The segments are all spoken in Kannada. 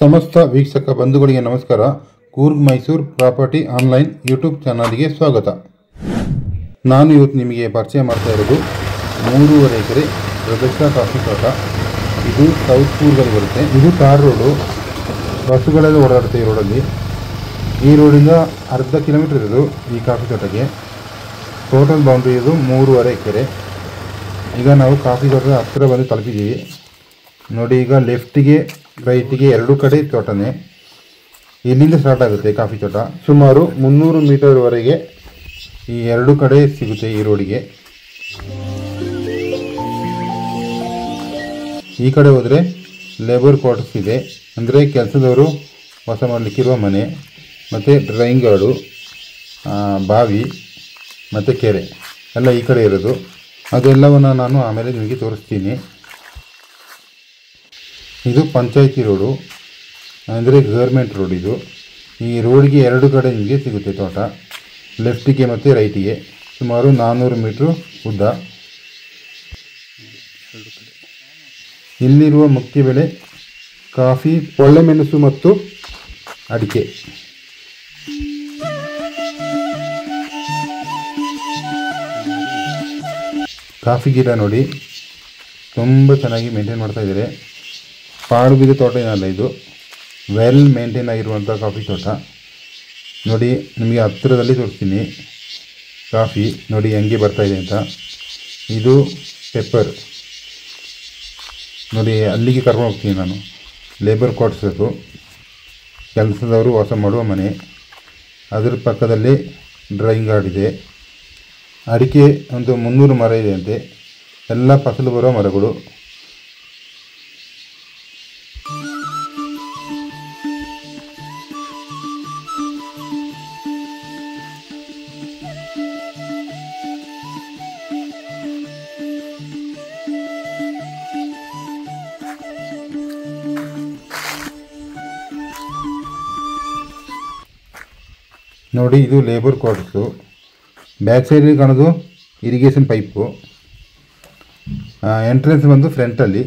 ಸಮಸ್ತ ವೀಕ್ಷಕ ಬಂಧುಗಳಿಗೆ ನಮಸ್ಕಾರ. Coorg Mysuru property online YouTube ಚಾನಲ್ಗೆ ಸ್ವಾಗತ. ನಾನು ಇವತ್ತು ನಿಮಗೆ ಪರಿಚಯ ಮಾಡ್ತಾ ಇರೋದು 3.5 ಎಕರೆ ರೊಬೆಸ್ಟಾ ಕಾಫಿ ತೋಟ. ಇದು ಸೌತ್ ಕೂರ್ಗಲ್ಲಿ ಬರುತ್ತೆ. ಇದು ಟಾರ್ ರೋಡು, ಬಸ್ಸುಗಳೆಲ್ಲ ಓಡಾಡುತ್ತೆ ಈ ರೋಡಲ್ಲಿ. ಈ ರೋಡಿಂದ ಅರ್ಧ ಕಿಲೋಮೀಟರ್ ಇರೋದು ಈ ಕಾಫಿ ತೋಟಕ್ಕೆ. ಟೋಟಲ್ ಬೌಂಡ್ರಿ ಇದು 3.5 ಎಕರೆ. ಈಗ ನಾವು ಕಾಫಿ ತೋಟದ ಹತ್ತಿರ ಬಂದು ತಲುಪಿದ್ದೀವಿ ನೋಡಿ. ಈಗ ಲೆಫ್ಟಿಗೆ ರೈಟಿಗೆ ಎರಡೂ ಕಡೆ ತೋಟನೇ. ಇಲ್ಲಿಂದ ಸ್ಟಾರ್ಟ್ ಆಗುತ್ತೆ ಕಾಫಿ ತೋಟ. ಸುಮಾರು 300 ಮೀಟರ್ವರೆಗೆ ಈ ಎರಡೂ ಕಡೆ ಸಿಗುತ್ತೆ ಈ ರೋಡಿಗೆ. ಈ ಕಡೆ ಹೋದರೆ ಲೇಬರ್ ಕ್ವಾರ್ಟರ್ಸ್ ಇದೆ, ಅಂದರೆ ಕೆಲಸದವರು ವಾಸ ಮಾಡಲಿಕ್ಕಿರುವ ಮನೆ, ಮತ್ತು ಡ್ರೈಯಿಂಗ್ ಗಾರ್ಡು, ಬಾವಿ ಮತ್ತು ಕೆರೆ ಎಲ್ಲ ಈ ಕಡೆ ಇರೋದು. ಅದೆಲ್ಲವನ್ನು ನಾನು ಆಮೇಲೆ ನಿಮಗೆ ತೋರಿಸ್ತೀನಿ. ಇದು ಪಂಚಾಯಿತಿ ರೋಡು, ಅಂದರೆ ಗೌರ್ಮೆಂಟ್ ರೋಡ್. ಇದು ಈ ರೋಡ್ಗೆ ಎರಡು ಕಡೆ ನಿಮಗೆ ಸಿಗುತ್ತೆ ತೋಟ, ಲೆಫ್ಟಿಗೆ ಮತ್ತು ರೈಟಿಗೆ. ಸುಮಾರು 400 ಮೀಟ್ರು ಉದ್ದ. ಇಲ್ಲಿರುವ ಮುಖ್ಯ ಬೆಳೆ ಕಾಫಿ, ಒಳ್ಳೆಮೆಣಸು ಮತ್ತು ಅಡಿಕೆ. ಕಾಫಿ ಗಿಡ ನೋಡಿ ತುಂಬ ಚೆನ್ನಾಗಿ ಮೇಂಟೈನ್ ಮಾಡ್ತಾ ಇದ್ದಾರೆ. ಪಾಳು ಬಿದ್ದ ತೋಟ ಏನಲ್ಲ, ಇದು ವೆಲ್ ಮೇಂಟೈನ್ ಆಗಿರುವಂಥ ಕಾಫಿ ತೋಟ. ನೋಡಿ ನಿಮಗೆ ಹತ್ತಿರದಲ್ಲಿ ತೋರಿಸ್ತೀನಿ. ಕಾಫಿ ನೋಡಿ ಹೆಂಗೆ ಬರ್ತಾಯಿದೆ ಅಂತ. ಇದು ಪೆಪ್ಪರ್ ನೋಡಿ, ಅಲ್ಲಿಗೆ ಕರ್ಕೊಂಡು ಹೋಗ್ತೀನಿ ನಾನು. ಲೇಬರ್ ಕ್ವಾರ್ಟರ್ಸ್ ಅದು, ಕೆಲಸದವರು ವಾಸ ಮಾಡುವ ಮನೆ. ಅದರ ಪಕ್ಕದಲ್ಲಿ ಡ್ರೈಯಿಂಗ್ ಗಾರ್ಡ್ ಇದೆ. ಅಡಿಕೆ ಒಂದು 300 ಮರ ಇದೆ ಅಂತೆ, ಎಲ್ಲ ಫಸಲು ಬರೋ ಮರಗಳು. ನೋಡಿ ಇದು ಲೇಬರ್ ಕ್ವಾರ್ಟರ್ಸು. ಬ್ಯಾಕ್ ಸೈಡಲ್ಲಿ ಕಾಣೋದು ಇರಿಗೇಷನ್ ಪೈಪು. ಎಂಟ್ರೆನ್ಸ್ ಬಂದು ಫ್ರಂಟಲ್ಲಿ.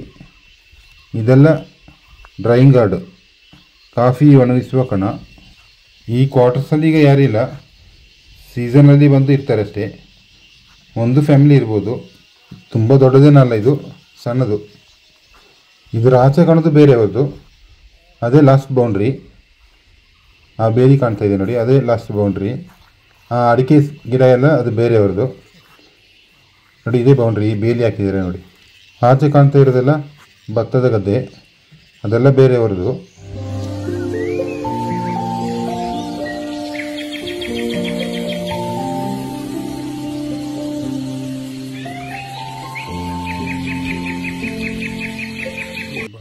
ಇದೆಲ್ಲ ಡ್ರೈಯಿಂಗ್ ಗಾರ್ಡ್, ಕಾಫಿ ಒಣಗಿಸುವ ಕಣ. ಈ ಕ್ವಾರ್ಟರ್ಸಲ್ಲಿ ಈಗ ಯಾರಿಲ್ಲ, ಸೀಸನಲ್ಲಿ ಬಂದು ಇರ್ತಾರೆ ಅಷ್ಟೇ. ಒಂದು ಫ್ಯಾಮಿಲಿ ಇರ್ಬೋದು, ತುಂಬ ದೊಡ್ಡದೇನಲ್ಲ, ಇದು ಸಣ್ಣದು. ಇದರ ಆಚೆ ಕಾಣೋದು ಬೇರೆಯವ್ರದ್ದು, ಅದೇ ಲಾಸ್ಟ್ ಬೌಂಡ್ರಿ. ಆ ಬೇಲಿ ಕಾಣ್ತಾ ಇದೆ ನೋಡಿ, ಅದೇ ಲಾಸ್ಟ್ ಬೌಂಡ್ರಿ. ಆ ಅಡಿಕೆ ಗಿಡ ಎಲ್ಲ ಅದು ಬೇರೆಯವ್ರದ್ದು ನೋಡಿ. ಇದೇ ಬೌಂಡ್ರಿ, ಬೇಲಿ ಹಾಕಿದ್ದಾರೆ ನೋಡಿ. ಆಚೆ ಕಾಣ್ತಾ ಇರೋದೆಲ್ಲ ಭತ್ತದ ಗದ್ದೆ, ಅದೆಲ್ಲ ಬೇರೆಯವ್ರದ್ದು.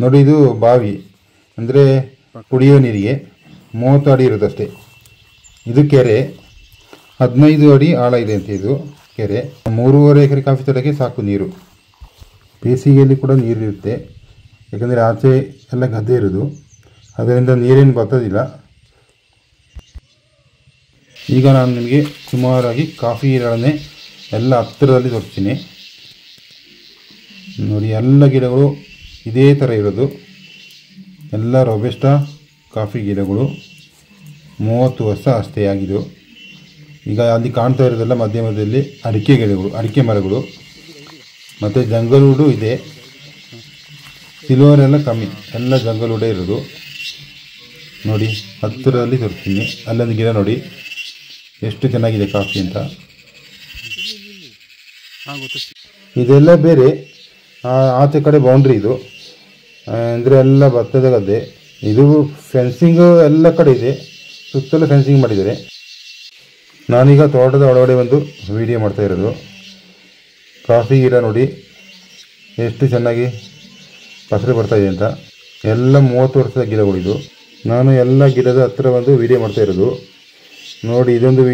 ನೋಡಿ ಇದು ಬಾವಿ, ಅಂದರೆ ಕುಡಿಯೋ ನೀರಿಗೆ 30 ಅಡಿ ಇರೋದಷ್ಟೇ. ಇದು ಕೆರೆ, 15 ಅಡಿ ಆಳ ಇದೆ ಅಂತ ಇದು ಕೆರೆ. 3.5 ಎಕರೆ ಕಾಫಿ ತೋಟಕ್ಕೆ ಸಾಕು ನೀರು. ಬೇಸಿಗೆಯಲ್ಲಿ ಕೂಡ ನೀರಿರುತ್ತೆ, ಯಾಕಂದರೆ ಆಚೆ ಎಲ್ಲ ಗದ್ದೆ ಇರೋದು, ಅದರಿಂದ ನೀರೇನು ಬರ್ತದಿಲ್ಲ. ಈಗ ನಾನು ನಿಮಗೆ ಸುಮಾರಾಗಿ ಕಾಫಿ ಗಿಡಗಳನ್ನೇ ಎಲ್ಲ ಹತ್ತಿರದಲ್ಲಿ ತೋರಿಸ್ತೀನಿ ನೋಡಿ. ಎಲ್ಲ ಗಿಡಗಳು ಇದೇ ಥರ ಇರೋದು, ಎಲ್ಲ ರೊಬೆಸ್ಟಾ ಕಾಫಿ ಗಿಡಗಳು. 30 ವರ್ಷ ಅಷ್ಟೇ ಆಗಿದ್ದು. ಈಗ ಅಲ್ಲಿ ಕಾಣ್ತಾ ಇರೋದೆಲ್ಲ ಮಧ್ಯದಲ್ಲಿ ಅಡಿಕೆ ಗಿಡಗಳು, ಅಡಿಕೆ ಮರಗಳು, ಮತ್ತು ಜಂಗಲ್ವುಡ್ಡು ಇದೆ. ಸಿಲ್ವರ್ ಎಲ್ಲ ಕಮ್ಮಿ, ಎಲ್ಲ ಜಂಗಲ್ವುಡ್ಡೇ ಇರೋದು ನೋಡಿ. ಹತ್ತಿರದಲ್ಲಿ ತೋರಿಸ್ತೀನಿ. ಅಲ್ಲೊಂದು ಗಿಡ ನೋಡಿ ಎಷ್ಟು ಚೆನ್ನಾಗಿದೆ ಕಾಫಿ ಅಂತ. ಇದೆಲ್ಲ ಬೇರೆ. ಆಚೆ ಕಡೆ ಬೌಂಡ್ರಿ ಇದು, ಅಂದರೆ ಎಲ್ಲ ಭತ್ತದ ಗದ್ದೆ. ಇದು ಫೆನ್ಸಿಂಗ್ ಎಲ್ಲ ಕಡೆ ಇದೆ, ಸುತ್ತಲೂ ಫೆನ್ಸಿಂಗ್ ಮಾಡಿದ್ದಾರೆ. ನಾನೀಗ ತೋಟದ ಒಳಗಡೆ ಒಂದು ವಿಡಿಯೋ ಮಾಡ್ತಾ ಇರೋದು. ಕಾಫಿ ಗಿಡ ನೋಡಿ ಎಷ್ಟು ಚೆನ್ನಾಗಿ ಫಸಲು ಬರ್ತಾಯಿದೆ ಅಂತ. ಎಲ್ಲ 30 ವರ್ಷದ ಗಿಡಗಳು ಇದು. ನಾನು ಎಲ್ಲ ಗಿಡದ ಹತ್ರ ಬಂದು ವಿಡಿಯೋ ಮಾಡ್ತಾ ಇರೋದು ನೋಡಿ. ಇದೊಂದು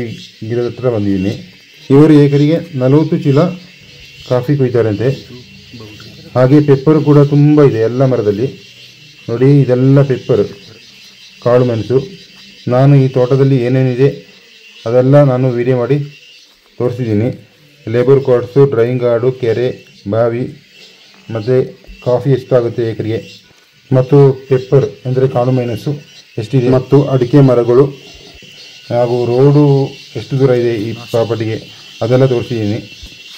ಗಿಡದ ಹತ್ರ ಬಂದಿದ್ದೀನಿ. ಇವರು ಏಕರಿಗೆ 40 ಚೀಲ ಕಾಫಿ ಕುಯ್ತಾರಂತೆ. ಹಾಗೆ ಪೆಪ್ಪರು ಕೂಡ ತುಂಬ ಇದೆ ಎಲ್ಲ ಮರದಲ್ಲಿ ನೋಡಿ. ಇದೆಲ್ಲ ಪೆಪ್ಪರು, ಕಾಳು ಮೆಣಸು. ನಾನು ಈ ತೋಟದಲ್ಲಿ ಏನೇನಿದೆ ಅದೆಲ್ಲ ನಾನು ವಿಡಿಯೋ ಮಾಡಿ ತೋರಿಸಿದ್ದೀನಿ. ಲೇಬರ್ ಕ್ವಾರ್ಟರ್ಸು, ಡ್ರೈಯಿಂಗ್ ಗಾರ್ಡು, ಕೆರೆ, ಬಾವಿ, ಮತ್ತು ಕಾಫಿ ಎಷ್ಟಾಗುತ್ತೆ ಏಕರಿಗೆ ಮತ್ತು ಪೆಪ್ಪರ್ ಅಂದರೆ ಕಾಳು ಮೆಣಸು ಎಷ್ಟಿದೆ ಮತ್ತು ಅಡಿಕೆ ಮರಗಳು ಹಾಗೂ ರೋಡು ಎಷ್ಟು ದೂರ ಇದೆ ಈ ಪ್ರಾಪರ್ಟಿಗೆ ಅದೆಲ್ಲ ತೋರಿಸಿದ್ದೀನಿ.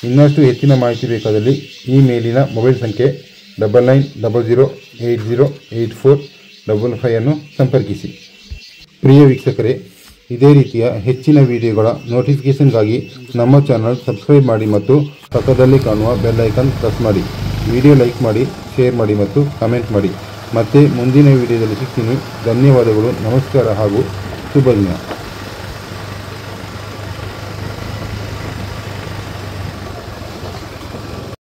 ಇನ್ನಷ್ಟು ಹೆಚ್ಚಿನ ಮಾಹಿತಿ ಬೇಕಾದಲ್ಲಿ ಈ ಮೇಲಿನ ಮೊಬೈಲ್ ಸಂಖ್ಯೆ 9900808455 ಅನ್ನು ಸಂಪರ್ಕಿಸಿ. ಪ್ರಿಯ ವೀಕ್ಷಕರೇ, ಇದೇ ರೀತಿಯ ಹೆಚ್ಚಿನ ವಿಡಿಯೋಗಳ ನೋಟಿಫಿಕೇಷನ್ಗಾಗಿ ನಮ್ಮ ಚಾನಲ್ ಸಬ್ಸ್ಕ್ರೈಬ್ ಮಾಡಿ ಮತ್ತು ಪಕ್ಕದಲ್ಲಿ ಕಾಣುವ ಬೆಲ್ ಐಕಾನ್ ಪ್ರೆಸ್ ಮಾಡಿ. ವಿಡಿಯೋ ಲೈಕ್ ಮಾಡಿ, ಶೇರ್ ಮಾಡಿ ಮತ್ತು ಕಮೆಂಟ್ ಮಾಡಿ. ಮತ್ತೆ ಮುಂದಿನ ವಿಡಿಯೋದಲ್ಲಿ ಸಿಗ್ತೀನಿ. ಧನ್ಯವಾದಗಳು, ನಮಸ್ಕಾರ ಹಾಗೂ ಶುಭ ದಿನ.